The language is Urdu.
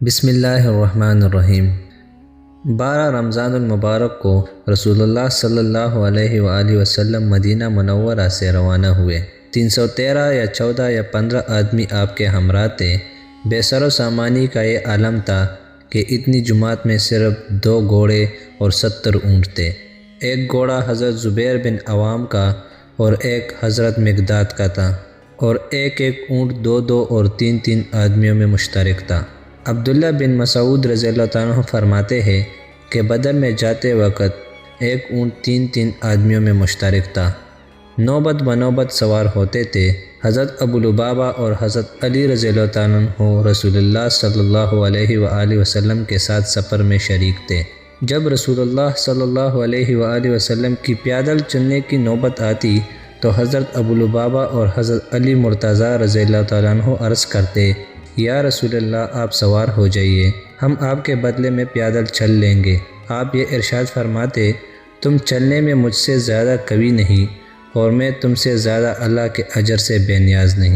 بسم اللہ الرحمن الرحیم۔ 12 رمضان المبارک کو رسول اللہ صلی اللہ علیہ وآلہ وسلم مدینہ منورہ سے روانہ ہوئے۔ 313 یا 14 یا 15 آدمی آپ کے ہمراہ تھے۔ بے سر و سامانی کا یہ عالم تھا کہ اتنی جماعت میں صرف 2 گھوڑے اور 70 اونٹ تھے۔ ایک گھوڑا حضرت زبیر بن عوام کا اور ایک حضرت مقداد کا تھا، اور ایک اونٹ 2 اور 3 آدمیوں میں مشترک تھا۔ عبداللہ بن مسعود رضی اللہ عنہ فرماتے ہیں کہ بدر میں جاتے وقت ایک اونٹ 3 آدمیوں میں مشترک تھا۔ نوبت بنوبت سوار ہوتے تھے۔ حضرت ابو لبابہ اور حضرت علی رضی اللہ عنہ رسول اللہ صلی اللہ علیہ وآلہ وسلم کے ساتھ سفر میں شریک تھے۔ جب رسول اللہ صلی اللہ علیہ وآلہ وسلم کی پیدل چلنے کی نوبت آتی تو حضرت ابو لبابہ اور حضرت علی مرتضیٰ رضی اللہ عنہ عرض کرتے، یا رسول اللہ آپ سوار ہو جائیے، ہم آپ کے بدلے میں پیدل چل لیں گے۔ آپ یہ ارشاد فرماتے، تم چلنے میں مجھ سے زیادہ قوی نہیں، اور میں تم سے زیادہ اللہ کے اجر سے بے نیاز نہیں۔